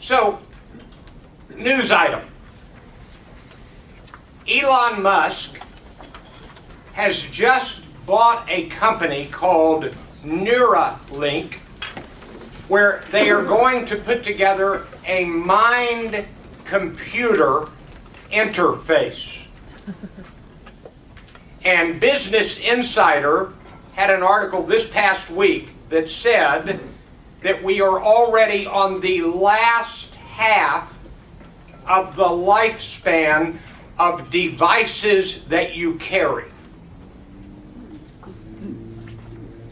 So, news item. Elon Musk has just bought a company called Neuralink, where they are going to put together a mind-computer interface. And Business Insider had an article this past week that said that we are already on the last half of the lifespan of devices that you carry.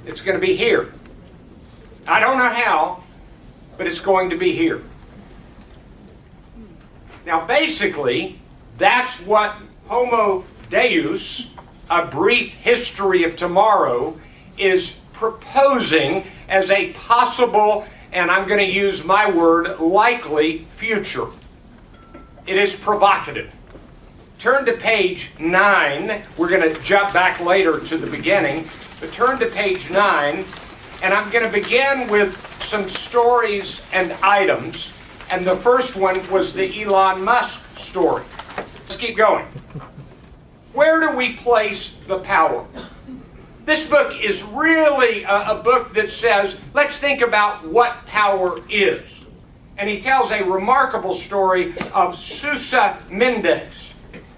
It's going to be here. I don't know how, but it's going to be here. Now, basically, that's what Homo Deus, a brief history of tomorrow, is proposing as a possible, and I'm going to use my word, likely future. It is provocative. Turn to page 9. We're going to jump back later to the beginning, but turn to page 9, and I'm going to begin with some stories and items, and the first one was the Elon Musk story. Let's keep going. Where do we place the power? This book is really a book that says, let's think about what power is. And he tells a remarkable story of Sousa Mendes,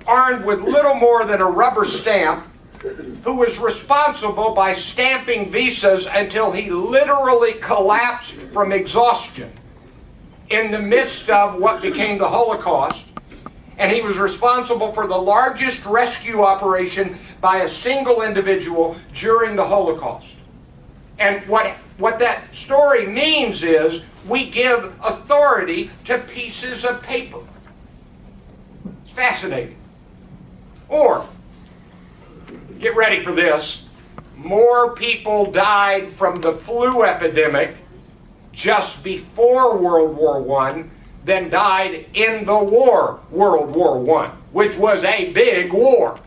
armed with little more than a rubber stamp, who was responsible by stamping visas until he literally collapsed from exhaustion in the midst of what became the Holocaust. And he was responsible for the largest rescue operation by a single individual during the Holocaust. And what that story means is we give authority to pieces of paper. It's fascinating. Or, get ready for this, more people died from the flu epidemic just before World War I than died in the war, World War I, which was a big war.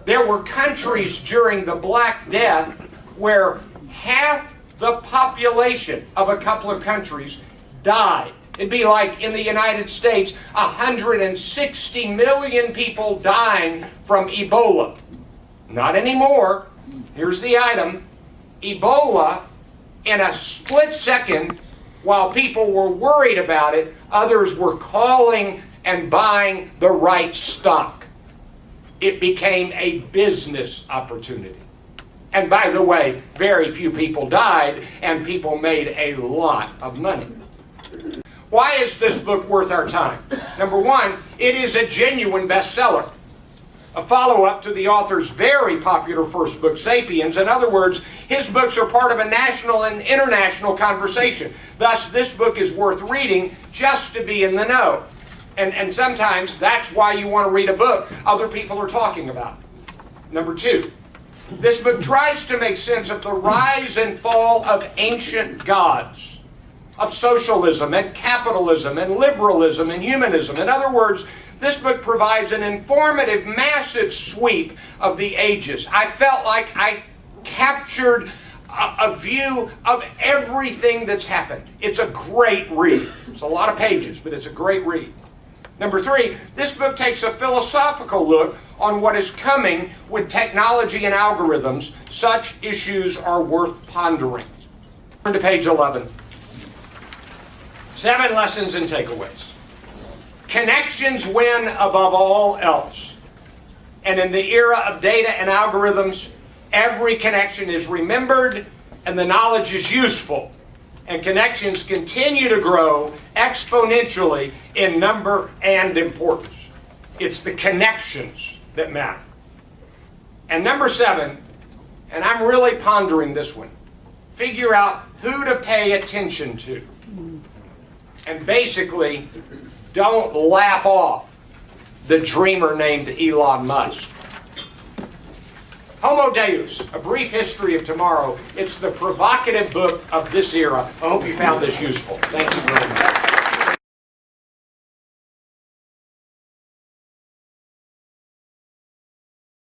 There were countries during the Black Death where half the population of a couple of countries died. It'd be like in the United States, 160 million people dying from Ebola. Not anymore. Here's the item. Ebola, in a split second, while people were worried about it, others were calling and buying the right stock. It became a business opportunity. And by the way, very few people died, and people made a lot of money. Why is this book worth our time? Number one, it is a genuine bestseller. A follow-up to the author's very popular first book, Sapiens. In other words, his books are part of a national and international conversation. Thus, this book is worth reading just to be in the know. And sometimes that's why you want to read a book other people are talking about. Number two, this book tries to make sense of the rise and fall of ancient gods, of socialism and capitalism and liberalism and humanism. In other words, this book provides an informative, massive sweep of the ages. I felt like I captured a view of everything that's happened. It's a great read. It's a lot of pages, but it's a great read. Number three, this book takes a philosophical look on what is coming with technology and algorithms. Such issues are worth pondering. Turn to page 11. 7 lessons and takeaways. Connections win above all else. And in the era of data and algorithms, every connection is remembered and the knowledge is useful. And connections continue to grow exponentially in number and importance. It's the connections that matter. And number 7, and I'm really pondering this one, figure out who to pay attention to. And basically, don't laugh off the dreamer named Elon Musk. Homo Deus, A Brief History of Tomorrow. It's the provocative book of this era. I hope you found this useful. Thank you very much.